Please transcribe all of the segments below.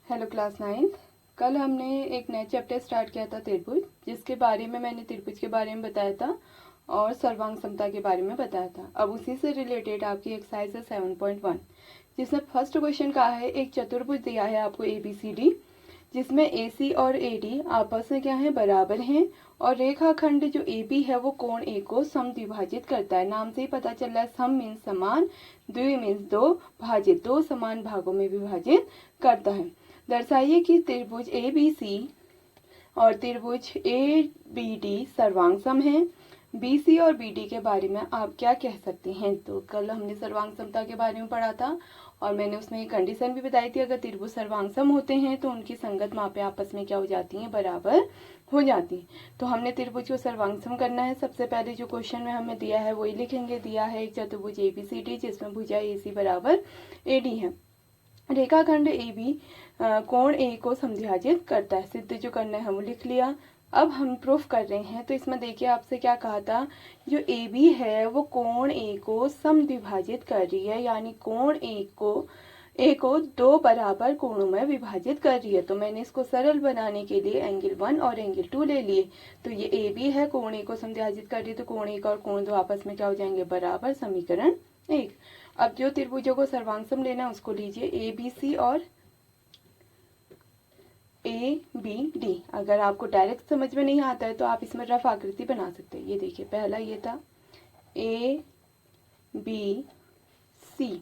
Hello class 9th। कल हमने एक नया चैप्टर स्टार्ट किया था त्रिभुज, जिसके बारे में मैंने त्रिभुज के बारे में बताया था और सर्वांग समता के बारे में बताया था। अब उसी से रिलेटेड आपकी एक्सरसाइज है 7.1, जिसमें फर्स्ट क्वेश्चन का है एक चतुर्भुज दिया है आपको ABCD, जिसमें AC और AD आपस में क्या है, बराबर हैं और रेखाखंड जो AB है वो कोण A को समद्विभाजित करता है। नाम से ही पता चल रहा है, सम मीन्स समान, द्वि मीन्स दो, भाजित दो समान भागों में विभाजित करता है। दर्शाइए कि त्रिभुज ABC और त्रिभुज ABD सर्वांग सम है। BC और BD के बारे में आप क्या कह सकते हैं? तो कल हमने सर्वांग समता के बारे में पढ़ा था और मैंने उसमें एक कंडीशन भी बताई थी, अगर त्रिभुज सर्वांग सम होते हैं तो उनकी संगत मापें आपस में क्या हो जाती हैं, बराबर हो जाती है। तो हमने त्रिभुज को सर्वांग सम करना है। सबसे पहले जो क्वेश्चन में हमें दिया है वही लिखेंगे। दिया है एक चतुर्भुज ABCD जिसमें भुजा AC बराबर AD है। रेखाखंड AB कोण A को समद्विभाजित करता है। सिद्ध जो करना है वो लिख लिया। अब हम प्रूफ कर रहे हैं, तो इसमें देखिए आपसे क्या कहा था, जो AB है वो कोण A को समद्विभाजित कर रही है, यानी कोण A को दो बराबर कोणों में विभाजित कर रही है। तो मैंने इसको सरल बनाने के लिए एंगल 1 और एंगल 2 ले लिए। तो ये AB है, कोण A को समद्विभाजित कर रही है, तो कोण 1 और कोण 2 आपस में क्या हो जाएंगे, बराबर। समीकरण 1। अब जो त्रिभुजों को सर्वांग सम लेना है उसको लीजिए, ABC और ABD। अगर आपको डायरेक्ट समझ में नहीं आता है तो आप इसमें रफ आकृति बना सकते हैं। ये देखिए, पहला ये था ABC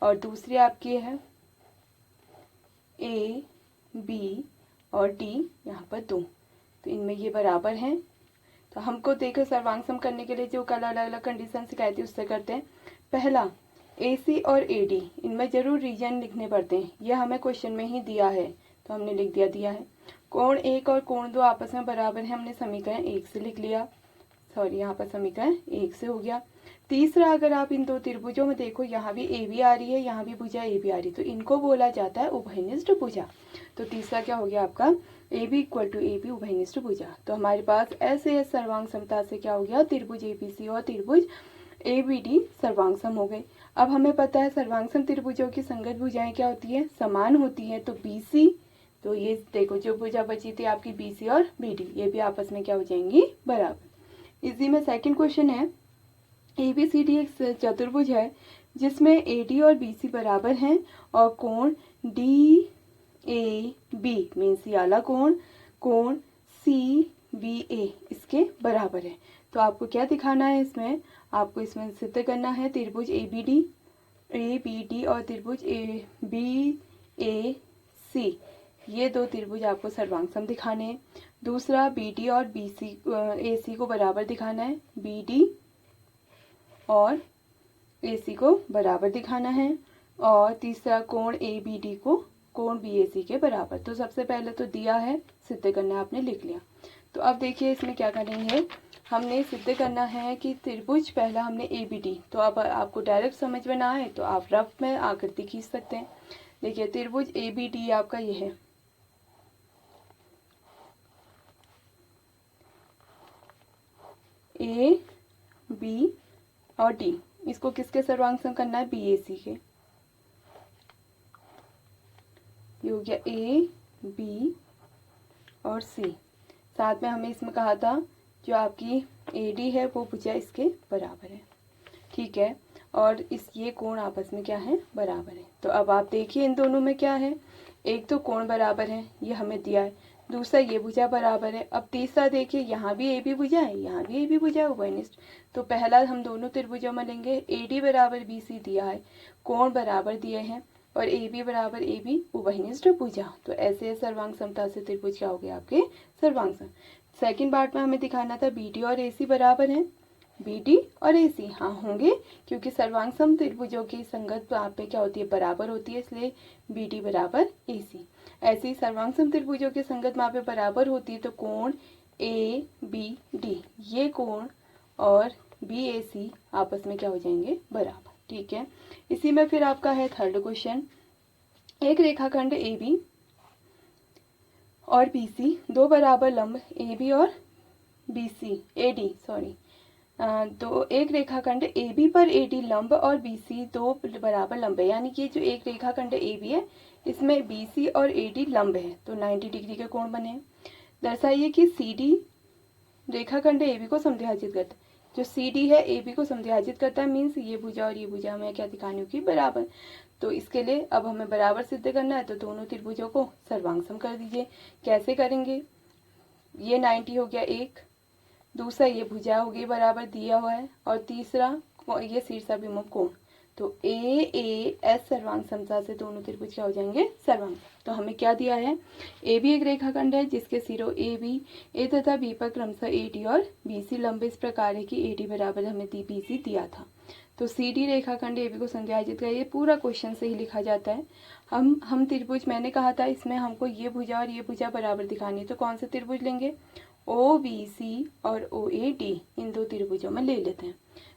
और दूसरी आपकी है AB और D, यहाँ पर दो, तो इनमें ये बराबर हैं। तो हमको देखो सर्वांग सम करने के लिए जो कल अलग अलग कंडीशन सिखाई थी उससे करते हैं। पहला AC और AD, इनमें जरूर रीजन लिखने पड़ते हैं, ये हमें क्वेश्चन में ही दिया है तो हमने लिख दिया है। कोण 1 और कोण 2 आपस में बराबर है, हमने समीकरण 1 से लिख लिया। सॉरी, यहाँ पर समीकरण 1 से हो गया। तीसरा, अगर आप इन दो त्रिभुजों में देखो, यहाँ भी AB आ रही है, यहाँ भी भुजा AB आ रही है, तो इनको बोला जाता है उभयनिष्ठ भुजा। तो तीसरा क्या हो गया आपका, AB = AB उभयनिष्ठ भुजा। तो हमारे पास ऐसे सर्वांग समता से क्या हो गया, त्रिभुज ABC और त्रिभुज ABD सर्वांग सम हो गए। अब हमें पता है सर्वांग सम त्रिभुजों की संगत भुजाएं क्या होती है, समान होती है। तो BC, तो ये देखो जो भुजा बची थी आपकी BC और BD, ये भी आपस में क्या हो जाएंगी, बराबर। इसी में सेकंड क्वेश्चन है, ABCD एक चतुर्भुज है जिसमें AD और BC बराबर हैं और कोण DAB मीन्स वाला कोण CBA इसके बराबर है। तो आपको क्या दिखाना है इसमें, आपको इसमें सिद्ध करना है त्रिभुज ABD और त्रिभुज BAC, ये दो त्रिभुज आपको सर्वांग सम दिखाने हैं। दूसरा BD और AC को बराबर दिखाना है, BD और AC को बराबर दिखाना है। और तीसरा कोण ABD को कोण BAC के बराबर। तो सबसे पहले तो दिया है, सिद्ध करना है, आपने लिख लिया। तो अब देखिए इसमें क्या करेंगे, हमने सिद्ध करना है कि त्रिभुज, पहला हमने ABD, तो अब आपको डायरेक्ट समझ में ना आए तो आप रफ में आकृति खींच सकते हैं। देखिए त्रिभुज ABD आपका ये है, A B और D, इसको किसके सर्वांग सम करना है, BAC के। ये हो गया A B और C। साथ में हमें इसमें कहा था जो आपकी AD है वो भुजा इसके बराबर है, ठीक है। और ये कोण आपस में क्या है, बराबर है। तो अब आप देखिए इन दोनों में क्या है, एक तो कोण बराबर है, ये हमें दिया है। दूसरा ये भुजा बराबर है। अब तीसरा देखिए, यहाँ भी AB भुजा है, यहाँ भी AB भुजा है, उभयनिष्ठ। तो पहला हम दोनों त्रिभुजों में लेंगे, AD बराबर BC दिया है, कोण बराबर दिए हैं और AB बराबर AB उभयनिष्ठ भुजा। तो ऐसे सर्वांग समता से त्रिभुज क्या हो गया आपके, सर्वांग सम। सेकंड पार्ट में हमें दिखाना था BD और AC बराबर हैं, BD और AC हाँ होंगे, क्योंकि सर्वांग सम त्रिभुजों की संगत आप पे क्या होती है, बराबर होती है, इसलिए BD बराबर AC। ऐसे ही सर्वांग सम त्रिभुजों की संगत मापें बराबर होती है, तो कोण ABD, ये कोण और BAC आपस में क्या हो जाएंगे, बराबर, ठीक है। इसी में फिर आपका है थर्ड क्वेश्चन, एक रेखाखंड AB और BC, दो बराबर लंब AB और AD तो एक रेखाखंड ए बी पर ए डी लंब और बी सी दो बराबर लंब है, यानी कि जो एक रेखाखंड ए बी है इसमें बी सी और ए डी लंब है, तो 90 डिग्री के कोण बने। दर्शाइए कि सी डी रेखाखंड ए बी को समद्विभाजित करता है। जो सी डी है ए बी को समद्विभाजित करता है, मीन्स ये भुजा और ये भुजा हमें क्या दिखानी होगी, बराबर। तो इसके लिए अब हमें बराबर सिद्ध करना है, तो दोनों त्रिभुजों को सर्वांग सम कर दीजिए। कैसे करेंगे, ये 90 हो गया एक, दूसरा ये भुजा होगी बराबर दिया हुआ है, और तीसरा ये शीर्षाभिमुख कोण। तो ए एस सर्वांग समता से दोनों त्रिभुज क्या हो जाएंगे, सर्वांग। तो हमें क्या दिया है, ए बी एक रेखाखंड है जिसके सिरों ए बी ए तथा बी पर क्रमशः ए डी और बी सी लंब इस प्रकार है कि ए डी बराबर हमें बी सी दिया था। तो सी डी रेखाखंड ए बी को समद्विभाजित करिए, पूरा क्वेश्चन से ही लिखा जाता है। हम त्रिभुज, मैंने कहा था इसमें हमको ये भुजा और ये भुजा बराबर दिखानी है, तो कौन से त्रिभुज लेंगे, ओ बी सी और ओ ए डी, इन दो त्रिभुजों में ले लेते हैं।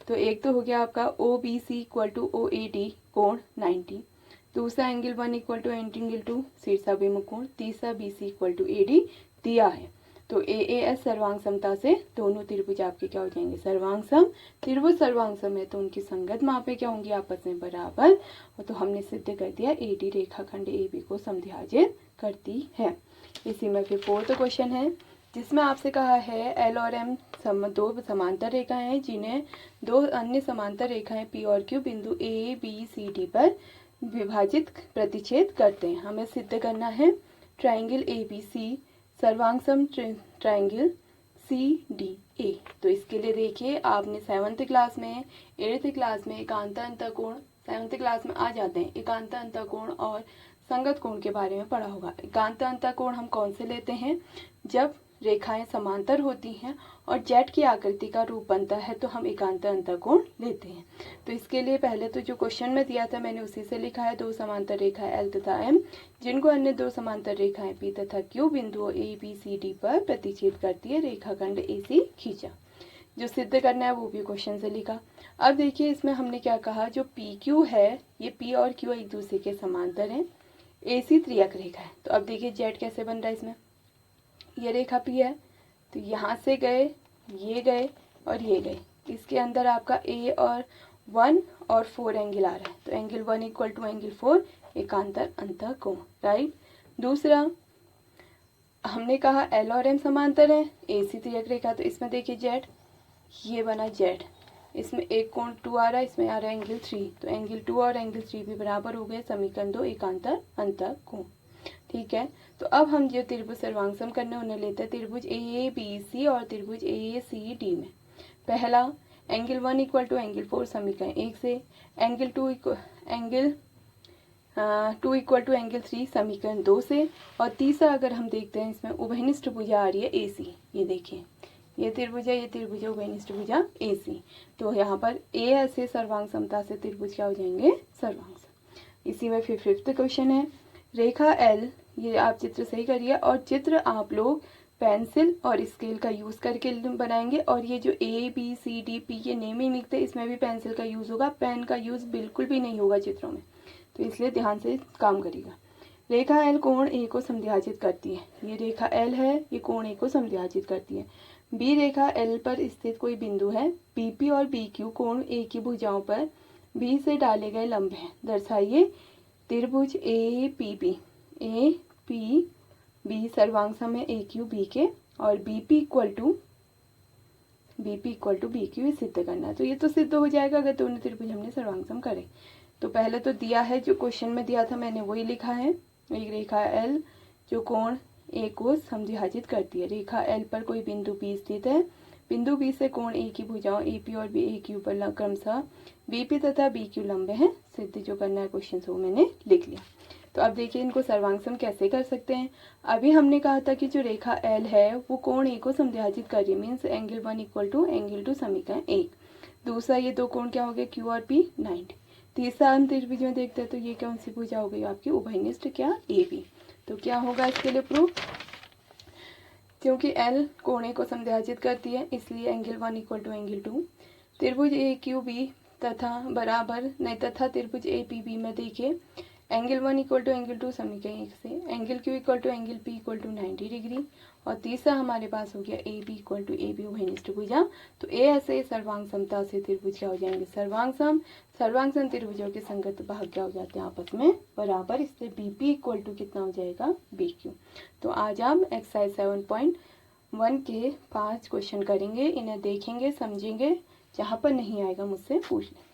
तो एक तो हो गया आपका O B C equal to O A D कोण 90, दूसरा एंगल 1 इक्वल टू एंगल 2 शीर्षाभिमुख कोण, तीसरा B C equal to A D दिया है। तो ए एस सर्वांग समता से दोनों त्रिभुज आपके क्या हो जाएंगे, सर्वांग सम। त्रिभुज सर्वांग सम है तो उनकी संगत मापें क्या होंगी, आपस में बराबर। और तो हमने सिद्ध कर दिया ए डी रेखाखंड ए बी को समद्विभाजित करती है। इसी में फिर फोर्थ क्वेश्चन है जिसमें आपसे कहा है एल और एम दो समांतर रेखाएं हैं जिन्हें दो अन्य समांतर रेखाएं पी और क्यू बिंदु ए बी सी डी पर विभाजित प्रतिच्छेद करते हैं। हमें सिद्ध करना है ट्राइंगल ए बी सी सर्वांगसम ट्राइंगल सी डी ए। तो इसके लिए देखिए आपने 7th क्लास में 8th क्लास में एकांत अंतःकोण, 7th क्लास में आ जाते हैं एकांत अंतःकोण और संगत कोण के बारे में पढ़ा होगा। एकांत अंतःकोण हम कौन से लेते हैं, जब रेखाएं समांतर होती हैं और जेट की आकृति का रूप बनता है तो हम एकांत अंतःकोण लेते हैं। तो इसके लिए पहले तो जो क्वेश्चन में दिया था मैंने उसी से लिखा है, दो समांतर रेखाएं एल तथा एम जिनको अन्य दो समांतर रेखाएं पी तथा क्यू बिंदुओं ए बी सी डी पर प्रतिच्छेद करती है, रेखाखंड ए सी खींचा। जो सिद्ध करना है वो भी क्वेश्चन से लिखा। अब देखिए इसमें हमने क्या कहा, जो पी क्यू है ये पी और क्यू एक दूसरे के समांतर है, ए सी त्रियक रेखा है। तो अब देखिए जेट कैसे बन रहा है, इसमें ये रेखा पी है तो यहाँ से गए, ये गए और ये गए, इसके अंदर आपका ए और 1 और 4 एंगल आ रहा है। तो एंगल 1 इक्वल टू एंगल 4 एकांतर अंतःकोण, राइट। दूसरा हमने कहा एल और एम समांतर है, ए सी त्रियक रेखा, तो इसमें देखिए जेड, ये बना जेड, इसमें एक कोण 2 आ रहा है, इसमें आ रहा है एंगल 3, तो एंगल 2 और एंगल 3 भी बराबर हो गए, समीकरण 2 एकांतर अंतःकोण। ठीक है, तो अब हम जो त्रिभुज सर्वांग सम करने उन्हें लेते हैं त्रिभुज ए बी सी और त्रिभुज ए सी डी में। पहला एंगल 1 इक्वल टू एंगल 4 समीकरण 1 से, एंगल 2 इक्वल टू एंगल 3 समीकरण 2 से, और तीसरा अगर हम देखते हैं इसमें उभयनिष्ठ भुजा आ रही है ए सी, ये देखिए ये त्रिभुज है, ये त्रिभुज है उभयनिष्ठ भुजा ए सी। तो यहाँ पर ए ऐसे सर्वांग समता से त्रिभुज क्या हो जाएंगे, सर्वांग सम। इसी में फिर 5th क्वेश्चन है, रेखा एल, ये आप चित्र सही करिए और चित्र आप लोग पेंसिल और स्केल का यूज करके बनाएंगे। और ये जो A B C D P ये नेम ही लिखते हैं, इसमें भी पेंसिल का यूज होगा, पेन का यूज बिल्कुल भी नहीं होगा चित्रों में, तो इसलिए ध्यान से काम करिएगा। रेखा एल कोण ए को समद्विभाजित करती है, ये रेखा एल है, ये कोण ए को समद्विभाजित करती है। बी रेखा एल पर स्थित कोई बिंदु है, बीपी और बी क्यू कोण ए की भुजाओं पर बी से डाले गए लंब हैं। दर्शाइए त्रिभुज ए पी बी सर्वांग सम है ए क्यू बी के, और BP equal to B Q सिद्ध करना है। तो ये तो सिद्ध हो जाएगा अगर दोनों त्रिभुज हमने सर्वांग सम करे। तो पहले तो दिया है, जो क्वेश्चन में दिया था मैंने वही लिखा है, एक रेखा एल जो कोण ए को समद्विभाजित करती है। रेखा एल पर कोई बिंदु बी स्थित है, बिंदु बी से कोण ए की भुजाओं ए पी और बी ए क्यू पर क्रमशः बीपी तथा बी क्यू लंब हैं। सिद्ध जो करना है क्वेश्चन से वो मैंने लिख लिया। तो अब देखिए इनको सर्वांग सम कैसे कर सकते हैं। अभी हमने कहा था कि जो रेखा एल है वो कोण ए को समद्विभाजित कर रही है, means angle 1 equal to angle 2 समीकरण 1। दूसरा ये दो कोण क्या हो गए, क्यू और पी 90। तीसरा हम त्रिभुज में देखते हैं तो ये कौन सी भुजा हो गई आपकी, उभयनिष्ठ क्या ए बी। तो क्या होगा इसके लिए प्रूफ, क्योंकि एल कोण ए को समद्विभाजित करती है इसलिए एंगल 1 इक्वल टू एंगल 2। त्रिभुज ए क्यू बी तथा बराबर नहीं तथा त्रिभुज ए पी बी में देखिए एंगल 1 इक्वल टू एंगल 2 समझ गए एक से, angle Q equal to angle P equal to 90 degree, और तीसरा हमारे पास हो गया AB इक्वल टू AB उभयनिष्ठ भुजा। तो ए ऐसे सर्वांग समता से त्रिभुज क्या हो जाएंगे, सर्वांग सम। सर्वांग सम त्रिभुजों के संगत भाग क्या हो जाते हैं, आपस में बराबर, इसलिए BP इक्वल टू कितना हो जाएगा, BQ। तो आज हम एक्सरसाइज 7.1 के 5 क्वेश्चन करेंगे, इन्हें देखेंगे, समझेंगे, जहाँ पर नहीं आएगा मुझसे पूछ लें।